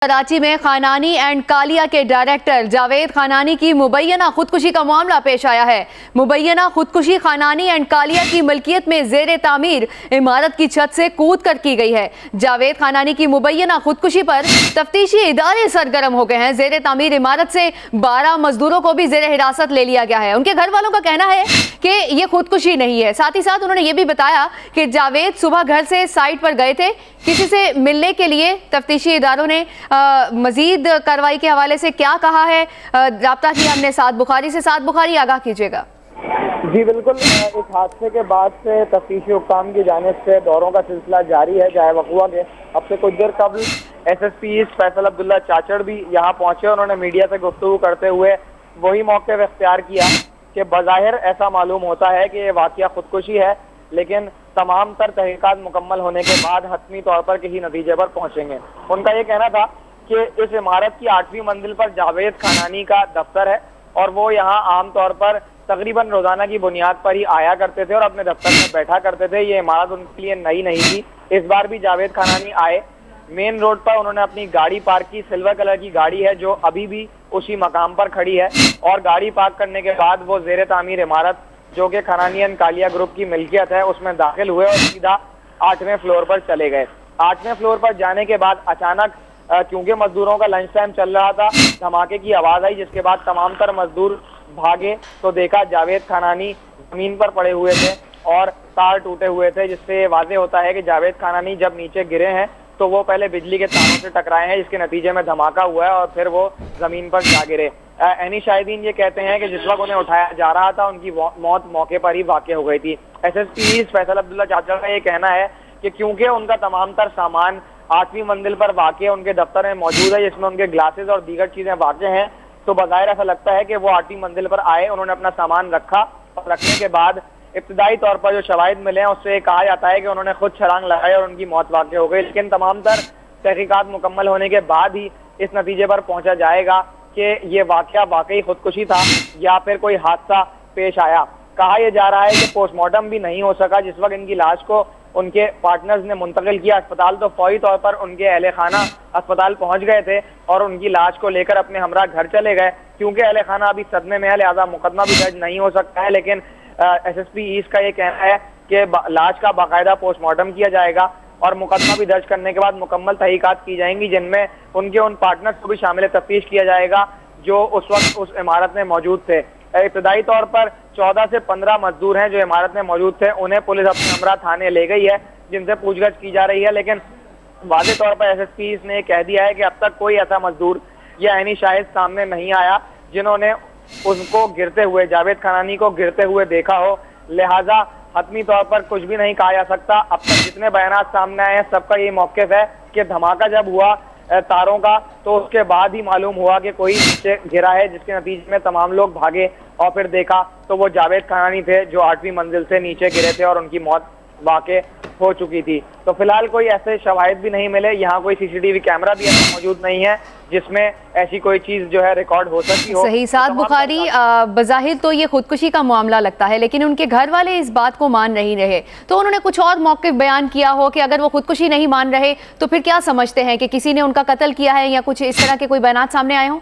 कराची में खानानी एंड कालिया के डायरेक्टर जावेद खानानी की मुबैना खुदकुशी का मामला पेश आया है। मुबैना खुदकुशी खानानी एंड कालिया की मलकियत में जेर तामीर इमारत की छत से कूद कर की गई है। जावेद खानानी की मुबैना खुदकुशी पर तफ्तीशी इदारे सरगर्म हो गए हैं। जेर तामीर इमारत से 12 मजदूरों को भी जेर हिरासत ले लिया गया है। उनके घर वालों का कहना है कि ये खुदकुशी नहीं है। साथ ही साथ उन्होंने ये भी बताया कि जावेद सुबह घर से साइट पर गए थे किसी से मिलने के लिए। तफ्तीशी इदारों ने मजीद कार्रवाई के हवाले से क्या कहा है, राब्ता किया हमने साद बुखारी से। साद बुखारी, आगाह कीजिएगा। जी बिल्कुल, इस हादसे के बाद से तफ्तीशी हुक्काम की जानिब से दौरों का सिलसिला जारी है। जाए वक़ुआ के अब से कुछ देर कबल SSP फैसल अब्दुल्ला चाचड़ भी यहाँ पहुंचे। उन्होंने मीडिया से गुफ्तगू करते हुए वही मौके इख्तियार किया कि बज़ाहिर ऐसा मालूम होता है कि ये वाक़या खुदकुशी है, लेकिन तमाम तर तहकीकात मुकम्मल होने के बाद हतमी तौर पर किसी नतीजे पर पहुंचेंगे। उनका ये कहना था कि इस इमारत की 8वीं मंजिल पर जावेद खानानी का दफ्तर है और वो यहाँ आमतौर पर तकरीबन रोजाना की बुनियाद पर ही आया करते थे और अपने दफ्तर में बैठा करते थे। ये इमारत उनके लिए नई नहीं थी। इस बार भी जावेद खानानी आए, मेन रोड पर उन्होंने अपनी गाड़ी पार्क की। सिल्वर कलर की गाड़ी है जो अभी भी उसी मकाम पर खड़ी है और गाड़ी पार्क करने के बाद वो जेर तामीर इमारत जो कि खानानी एंड कालिया ग्रुप की मिल्कियत है उसमें दाखिल हुए और सीधा 8वें फ्लोर पर चले गए। 8वें फ्लोर पर जाने के बाद अचानक क्योंकि मजदूरों का लंच टाइम चल रहा था, धमाके की आवाज आई, जिसके बाद तमाम तर मजदूर भागे तो देखा जावेद खानानी जमीन पर पड़े हुए थे और तार टूटे हुए थे, जिससे वाज़ेह होता है कि जावेद खानानी जब नीचे गिरे हैं तो वो पहले बिजली के तारों से टकराए हैं, जिसके नतीजे में धमाका हुआ है और फिर वो जमीन पर जा गिरे। एनी शाहिदीन ये कहते हैं कि जिस वक्त उन्हें उठाया जा रहा था उनकी मौत मौके पर ही वाक़ हो गई थी। SSP फैसल अब्दुल्ला चाचा का ये कहना है कि क्योंकि उनका तमाम तर सामान 8वीं मंजिल पर वाक़ उनके दफ्तर में मौजूद है, जिसमें उनके ग्लासेस और दीगर चीजें वाक़ हैं, तो बज़ाहिर ऐसा लगता है कि वो 8वीं मंजिल पर आए, उन्होंने अपना सामान रखा और रखने के बाद इब्तिदाई तौर पर जो शवाहिद मिले हैं उससे कहा जाता है कि उन्होंने खुद छलांग लगाई और उनकी मौत वाक़ हो गई। लेकिन तमाम तर तहकीकात मुकम्मल होने के बाद ही इस नतीजे पर पहुंचा जाएगा कि ये वाक़या वाकई खुदकुशी था या फिर कोई हादसा पेश आया। कहा यह जा रहा है कि पोस्टमार्टम भी नहीं हो सका। जिस वक्त इनकी लाश को उनके पार्टनर्स ने मुंतकिल किया अस्पताल, तो फौरी तौर पर उनके अहले खाना अस्पताल पहुंच गए थे और उनकी लाश को लेकर अपने हमरा घर चले गए। क्योंकि अहले खाना अभी सदमे में है, लिहाजा मुकदमा भी दर्ज नहीं हो सकता है। लेकिन SSP ईस्ट का ये कहना है कि लाश का बाकायदा पोस्टमार्टम किया जाएगा और मुकदमा भी दर्ज करने के बाद मुकम्मल तहकीकात की जाएंगी, जिनमें उनके उन पार्टनर्स को भी शामिल तफ्तीश किया जाएगा जो उस वक्त उस इमारत में मौजूद थे। इब्तदाई तौर पर 14 से 15 मजदूर हैं जो इमारत में मौजूद थे, उन्हें पुलिस अपने हमरा थाने ले गई है, जिनसे पूछगछ की जा रही है। लेकिन वाज़ेह तौर पर SSP ने कह दिया है कि अब तक कोई ऐसा मजदूर या ऐनी शाहिद सामने नहीं आया जिन्होंने उसको गिरते हुए, जावेद खानानी को गिरते हुए देखा हो। लिहाजा हतमी तौर पर कुछ भी नहीं कहा जा सकता। अब तक जितने बयानात सामने आए हैं सबका ये मौक़िफ़ है कि धमाका जब हुआ तारों का तो उसके बाद ही मालूम हुआ कि कोई नीचे गिरा है, जिसके नतीजे में तमाम लोग भागे और फिर देखा तो वो जावेद खानानी थे जो 8वीं मंजिल से नीचे गिरे थे और उनकी मौत वाक़ हो चुकी थी। तो फिलहाल कोई ऐसे शवाहिद भी नहीं मिले। यहाँ कोई CCTV कैमरा भी ऐसा मौजूद नहीं है जिसमें ऐसी कोई चीज जो है रिकॉर्ड हो सकती हो। सही। साद बुखारी, बज़ाहिर तो ये खुदकुशी का मामला लगता है, लेकिन उनके घर वाले इस बात को मान नहीं रहे, तो उन्होंने कुछ और मौक़िफ़ बयान किया हो कि अगर वो खुदकुशी नहीं मान रहे तो फिर क्या समझते हैं कि किसी ने उनका कत्ल किया है या कुछ इस तरह के कोई बयान सामने आए हों?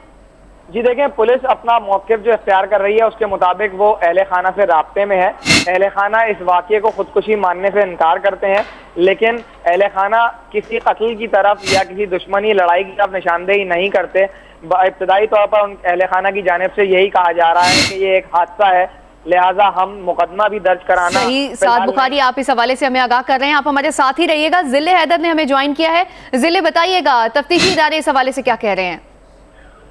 जी देखें, पुलिस अपना मौक़िफ़ जो इख्तियार कर रही है उसके मुताबिक वो अहले खाना से राब्ते में है। अहले खाना इस वाक़ये को खुदकुशी मानने से इनकार करते हैं, लेकिन अहले खाना किसी कत्ल की तरफ या किसी दुश्मनी लड़ाई की तरफ निशानदेही नहीं करते। इब्तदाई तौर पर उन अहले खाना की जानिब से यही कहा जा रहा है कि ये एक हादसा है, लिहाजा हम मुकदमा भी दर्ज कराना। सही। साद बुखारी, आप इस हवाले से हमें आगाह कर रहे हैं, आप हमारे साथ ही रहिएगा। ज़िले हैदर ने हमें ज्वाइन किया है। ज़िले, बताइएगा तफ्तीशी इदारे इस हवाले से क्या कह रहे हैं?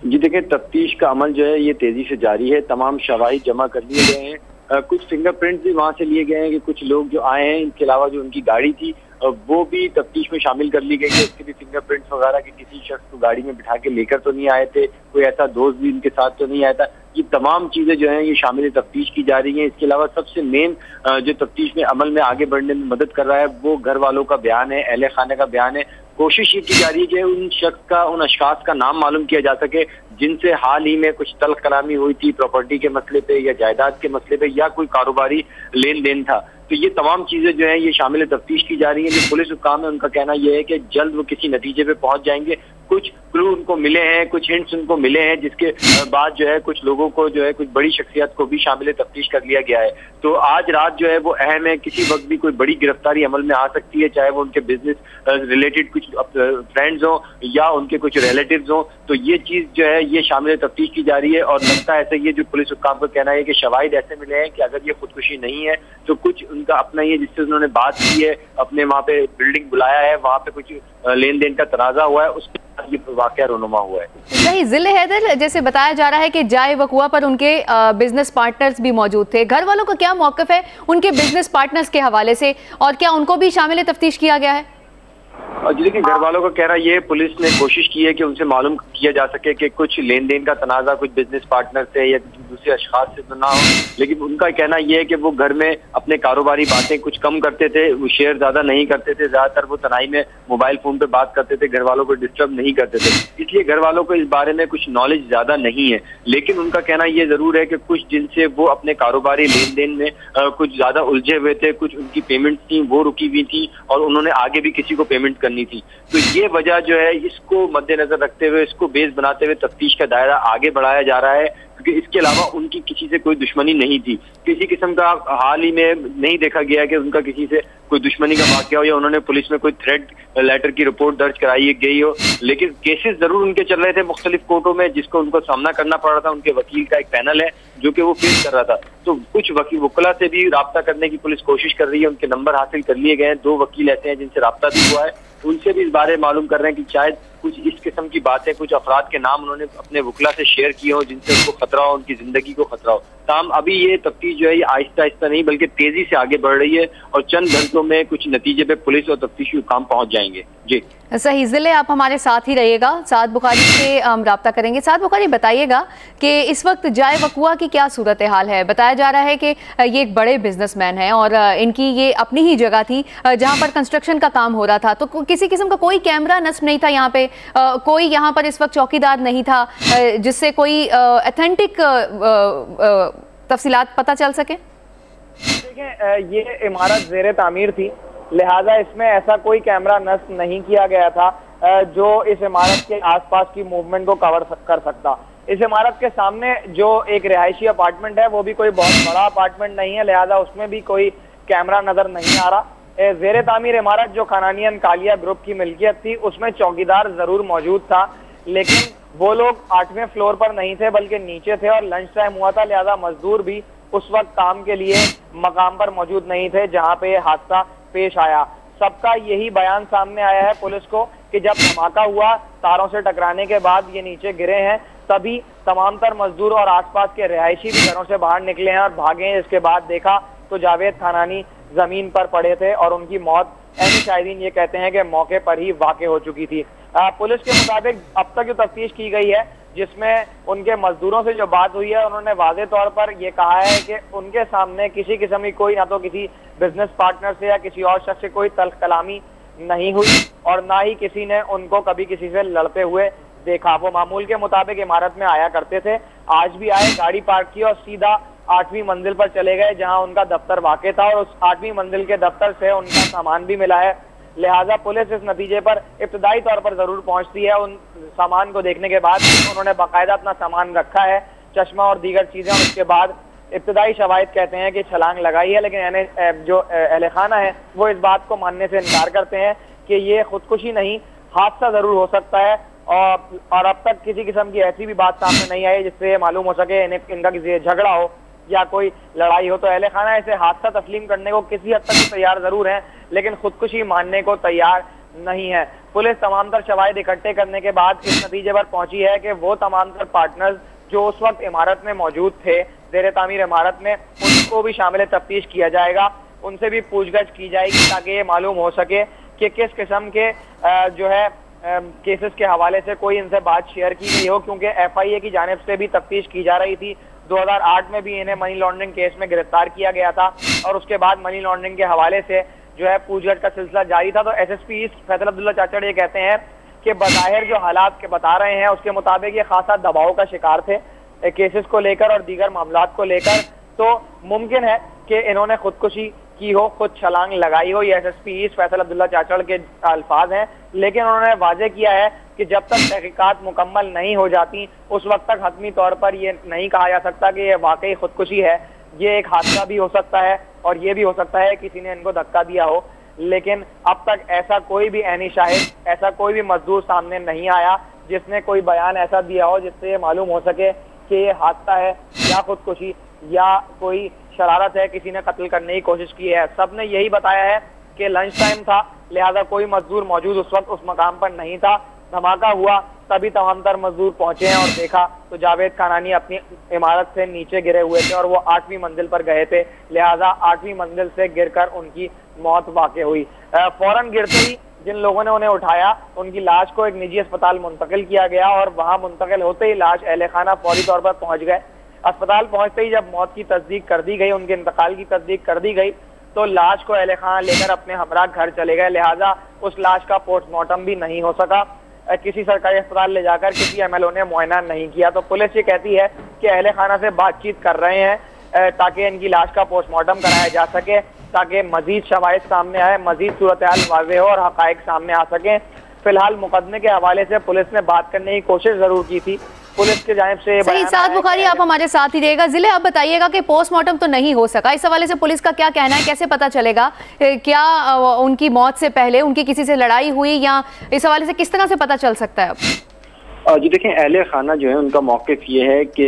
जी देखिए, तफ्तीश का अमल जो है ये तेजी से जारी है। तमाम शवाहिद जमा कर लिए गए हैं, कुछ फिंगरप्रिंट्स भी वहां से लिए गए हैं कि कुछ लोग जो आए हैं, इनके अलावा जो उनकी गाड़ी थी वो भी तफ्तीश में शामिल कर ली गई है। उसके भी फिंगरप्रिंट्स वगैरह कि किसी शख्स को गाड़ी में बिठा के लेकर तो नहीं आए थे, कोई ऐसा दोस्त भी इनके साथ तो नहीं आया था। ये तमाम चीजें जो हैं ये शामिल तफ्तीश की जा रही हैं। इसके अलावा सबसे मेन जो तफ्तीश में अमल में आगे बढ़ने में मदद कर रहा है वो घर वालों का बयान है, अहले खाने का बयान है। कोशिश ये की जा रही है कि उन शख्स का, उन अशखास का नाम मालूम किया जा सके जिनसे हाल ही में कुछ तल्ख कलामी हुई थी प्रॉपर्टी के मसले पे या जायदाद के मसले पे या कोई कारोबारी लेन देन था। तो ये तमाम चीजें जो है ये शामिल तफ्तीश की जा रही है। जो पुलिस हुक्काम है उनका कहना यह है कि जल्द वो किसी नतीजे पे पहुंच जाएंगे। कुछ क्लू उनको मिले हैं, कुछ हिंट्स उनको मिले हैं, जिसके बाद जो है कुछ लोगों को जो है कुछ बड़ी शख्सियत को भी शामिल तफ्तीश कर लिया गया है। तो आज रात जो है वो अहम है, किसी वक्त भी कोई बड़ी गिरफ्तारी अमल में आ सकती है, चाहे वो उनके बिजनेस रिलेटेड कुछ फ्रेंड्स हो या उनके कुछ रिलेटिव्स हो। तो ये चीज जो है ये शामिल तफ्तीश की जा रही है और लगता है ऐसा ये जो पुलिस हुक्काम का कहना है कि शवाहिद ऐसे मिले हैं कि अगर ये खुदकुशी नहीं है तो कुछ उनका अपना ये जिससे उन्होंने बात की है, अपने वहाँ पे बिल्डिंग बुलाया है, वहाँ पे कुछ लेन देन का तनाजा हुआ है, उसके बाद ये वाकया रोनुमा हुआ है। सही, जिले हैदर जैसे बताया जा रहा है कि जाए वकुआ पर उनके बिजनेस पार्टनर्स भी मौजूद थे, घर वालों का क्या मौकफ है उनके बिजनेस पार्टनर्स के हवाले से और क्या उनको भी शामिल तफ्तीश किया गया है? देखिए, घर वालों का कहना ये पुलिस ने कोशिश की है कि उनसे मालूम किया जा सके कि कुछ लेन देन का तनाजा कुछ बिजनेस पार्टनर से या दूसरे अशखास से तो ना हो, लेकिन उनका कहना यह है कि वो घर में अपने कारोबारी बातें कुछ कम करते थे, वो शेयर ज्यादा नहीं करते थे, ज्यादातर वो तनाई में मोबाइल फोन पे बात करते थे, घर वालों को डिस्टर्ब नहीं करते थे, इसलिए घर वालों को इस बारे में कुछ नॉलेज ज्यादा नहीं है। लेकिन उनका कहना यह जरूर है कि कुछ जिनसे वो अपने कारोबारी लेन देन में कुछ ज्यादा उलझे हुए थे, कुछ उनकी पेमेंट थी वो रुकी हुई थी और उन्होंने आगे भी किसी को पेमेंट करनी थी। तो ये वजह जो है इसको मद्देनजर रखते हुए, इसको बेस बनाते हुए तफ्तीश का दायरा आगे बढ़ाया जा रहा है, क्योंकि इसके अलावा उनकी किसी से कोई दुश्मनी नहीं थी, किसी किस्म का हाल ही में नहीं देखा गया कि उनका किसी से कोई दुश्मनी का वाकया हो या उन्होंने पुलिस में कोई थ्रेट लेटर की रिपोर्ट दर्ज कराई गई हो। लेकिन केसेस जरूर उनके चल रहे थे मुख्तलिफ कोर्टों में, जिसको उनको सामना करना पड़ रहा था। उनके वकील का एक पैनल है जो कि वो फेस कर रहा था, तो कुछ वकीला से भी राब्ता करने की पुलिस कोशिश कर रही है, उनके नंबर हासिल कर लिए गए हैं। 2 वकील ऐसे हैं जिनसे राब्ता भी हुआ है, उनसे भी इस बारे में मालूम कर रहे हैं कि शायद कुछ इस किस्म की बातें, कुछ अफराद के नाम उन्होंने अपने वकीला से शेयर किए हो जिनसे उनको खतरा हो, उनकी जिंदगी को खतरा हो। ताम अभी ये तफ्तीश जो है ये आहिस्ता आहिस्ता नहीं बल्कि तेजी से आगे बढ़ रही है और चंद घंटों में कुछ नतीजे पे पुलिस और तफ्तीशी हुक्काम पहुंच जाएंगे। जी सही, जिले आप हमारे साथ ही रहिएगा, साद बुखारी से हम राब्ता करेंगे। साद बुखारी, बताइएगा कि इस वक्त जाए वकुआ की क्या सूरत हाल है? बताया जा रहा है कि ये एक बड़े बिजनेसमैन हैं और इनकी ये अपनी ही जगह थी जहां पर कंस्ट्रक्शन का काम हो रहा था, तो किसी किस्म का कोई कैमरा नस्ब नहीं था यहाँ पे, कोई यहाँ पर इस वक्त चौकीदार नहीं था जिससे कोई ऑथेंटिक तफसीलात पता चल सके। देखिए, ये इमारत ज़ेरे तामीर थी, लिहाजा इसमें ऐसा कोई कैमरा नस्ब नहीं किया गया था जो इस इमारत के आसपास की मूवमेंट को कवर कर सकता। इस इमारत के सामने जो एक रिहायशी अपार्टमेंट है वो भी कोई बहुत बड़ा अपार्टमेंट नहीं है, लिहाजा उसमें भी कोई कैमरा नजर नहीं आ रहा। ज़ेरे तामीर इमारत जो खानानी एंड कालिया ग्रुप की मिल्कियत थी उसमें चौकीदार जरूर मौजूद था, लेकिन वो लोग 8वें फ्लोर पर नहीं थे बल्कि नीचे थे और लंच टाइम हुआ था, लिहाजा मजदूर भी उस वक्त काम के लिए मकाम पर मौजूद नहीं थे जहां पे हादसा पेश आया। सबका यही बयान सामने आया है पुलिस को कि जब धमाका हुआ, तारों से टकराने के बाद ये नीचे गिरे हैं, तभी तमाम तर मजदूर और आसपास के रिहायशी भी घरों से बाहर निकले हैं और भागे हैं। इसके बाद देखा तो जावेद खानानी जमीन पर पड़े थे और उनकी मौत शाहिदीन ये कहते हैं कि मौके पर ही वाक़ हो चुकी थी। पुलिस के मुताबिक अब तक जो तफ्तीश की गई है जिसमें उनके मजदूरों से जो बात हुई है, उन्होंने वाज़े तौर पर यह कहा है कि उनके सामने किसी किस्म की कोई ना तो किसी बिजनेस पार्टनर से या किसी और शख्स से कोई तल्ख कलामी नहीं हुई और ना ही किसी ने उनको कभी किसी से लड़ते हुए देखा। वो मामूल के मुताबिक इमारत में आया करते थे, आज भी आए, गाड़ी पार्क की और सीधा 8वीं मंजिल पर चले गए जहां उनका दफ्तर वाक़ था और उस 8वीं मंजिल के दफ्तर से उनका सामान भी मिला है। लिहाजा पुलिस इस नतीजे पर इब्तदाई तौर पर जरूर पहुंचती है। उन सामान को देखने के बाद उन्होंने बाकायदा अपना सामान रखा है, चश्मा और दीगर चीजें, और उसके बाद इब्तदाई शवाहिद कहते हैं कि छलांग लगाई है, लेकिन जो अहले खाना है वो इस बात को मानने से इनकार करते हैं कि ये खुदकुशी नहीं, हादसा जरूर हो सकता है। और अब तक किसी किस्म की ऐसी भी बात सामने नहीं आई जिससे मालूम हो सके इनका किसी झगड़ा हो या कोई लड़ाई हो। तो अहले खाना इसे हादसा तस्लीम करने को किसी हद तक तैयार जरूर हैं, लेकिन खुदकुशी मानने को तैयार नहीं है। पुलिस तमाम तर शवाहिद इकट्ठे करने के बाद इस नतीजे पर पहुंची है कि वो तमाम तर पार्टनर्स जो उस वक्त इमारत में मौजूद थे, ज़ेरे तामीर इमारत में, उनको भी शामिल तफ्तीश किया जाएगा, उनसे भी पूछगछ की जाएगी ताकि ये मालूम हो सके कि किस किस्म के जो है केसेस के हवाले से कोई इनसे बात शेयर की गई हो, क्योंकि FIA की जानिब से भी तफ्तीश की जा रही थी। 2008 में भी इन्हें मनी लॉन्ड्रिंग केस में गिरफ्तार किया गया था और उसके बाद मनी लॉन्ड्रिंग के हवाले से जो है पूछगछ का सिलसिला जारी था। तो SSP फैसल अब्दुल्ला चाचड़ ये कहते हैं कि बज़ाहिर जो हालात के बता रहे हैं उसके मुताबिक ये खासा दबाव का शिकार थे केसेस को लेकर और दीगर मामलात को लेकर। तो मुमकिन है कि इन्होंने खुदकुशी की हो, खुद छलांग लगाई हो। ये SSP फैसल अब्दुल्ला चाचड़ के अल्फाज हैं, लेकिन उन्होंने वाजे किया है कि जब तक तहकीकात मुकम्मल नहीं हो जाती उस वक्त तक हतमी तौर पर ये नहीं कहा जा सकता कि ये वाकई खुदकुशी है। ये एक हादसा भी हो सकता है और ये भी हो सकता है किसी ने इनको धक्का दिया हो, लेकिन अब तक ऐसा कोई भी ऐनी शाहिद, ऐसा कोई भी मजदूर सामने नहीं आया जिसने कोई बयान ऐसा दिया हो जिससे ये मालूम हो सके कि ये हादसा है या खुदकुशी या कोई शरारत है, किसी ने कत्ल करने की कोशिश की है। सबने यही बताया है कि लंच टाइम था, लिहाजा कोई मजदूर मौजूद उस वक्त उस मकाम पर नहीं था। धमाका हुआ तभी तमाम तर मजदूर पहुंचे हैं और देखा तो जावेद खानानी अपनी इमारत से नीचे गिरे हुए थे और वो 8वीं मंजिल पर गए थे, लिहाजा 8वीं मंजिल से गिरकर उनकी मौत वाक़ई हुई। फौरन गिरते ही जिन लोगों ने उन्हें उठाया उनकी लाश को एक निजी अस्पताल मुंतकिल किया गया और वहां मुंतकिल होते ही लाश अहले खाना फौरी तौर पर पहुंच गए। अस्पताल पहुंचते ही जब मौत की तस्दीक कर दी गई, उनके इंतकाल की तस्दीक कर दी गई, तो लाश को अहले खाना लेकर अपने हमरा घर चले गए, लिहाजा उस लाश का पोस्टमार्टम भी नहीं हो सका। किसी सरकारी अस्पताल ले जाकर किसी MLO ने मुआयना नहीं किया। तो पुलिस ये कहती है कि अहले खाना से बातचीत कर रहे हैं ताकि इनकी लाश का पोस्टमार्टम कराया जा सके, ताकि मजीद शवाहिद सामने आए, मजीद सूरत हाल वाज़ेह हो और हक़ाइक़ सामने आ सकें। फिलहाल मुकदमे के हवाले से पुलिस ने बात करने की कोशिश जरूर की थी, पुलिस की जानिब से सही। साद बुखारी आप हमारे साथ ही रहेगा। जिले आप बताइएगा कि पोस्टमार्टम तो नहीं हो सका, इस हवाले से पुलिस का क्या कहना है, कैसे पता चलेगा क्या उनकी मौत से पहले उनकी किसी से लड़ाई हुई या इस हवाले से किस तरह से पता चल सकता है? अब जी देखें, अहले खाना जो है उनका मौक़िफ़ ये है कि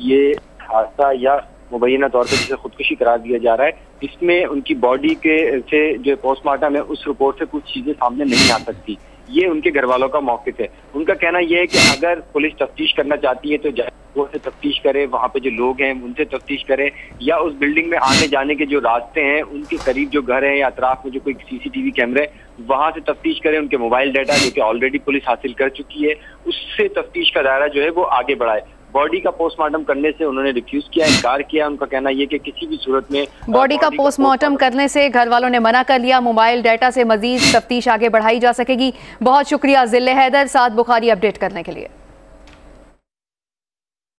ये हादसा या मुबैना तौर पर जिसे खुदकुशी करार दिया जा रहा है, इसमें उनकी बॉडी के से जो पोस्टमार्टम है उस रिपोर्ट से कुछ चीजें सामने नहीं आ सकती। ये उनके घर वालों का मौक़िफ़ है। उनका कहना यह है कि अगर पुलिस तफ्तीश करना चाहती है तो वो से तफ्तीश करे, वहाँ पे जो लोग हैं उनसे तफ्तीश करे, या उस बिल्डिंग में आने जाने के जो रास्ते हैं उनके करीब जो घर है या अतराफ में जो कोई CCTV कैमरे है वहाँ से तफ्तीश करें। उनके मोबाइल डाटा जो कि ऑलरेडी पुलिस हासिल कर चुकी है उससे तफ्तीश का दायरा जो है वो आगे बढ़ाए। बॉडी का पोस्टमार्टम करने से उन्होंने रिफ्यूज किया, इनकार किया। उनका कहना यह कि किसी भी सूरत में बॉडी का पोस्टमार्टम करने से घर वालों ने मना कर लिया। मोबाइल डाटा से मजीद तफ्तीश आगे बढ़ाई जा सकेगी। बहुत शुक्रिया जिले हैदर साद बुखारी अपडेट करने के लिए।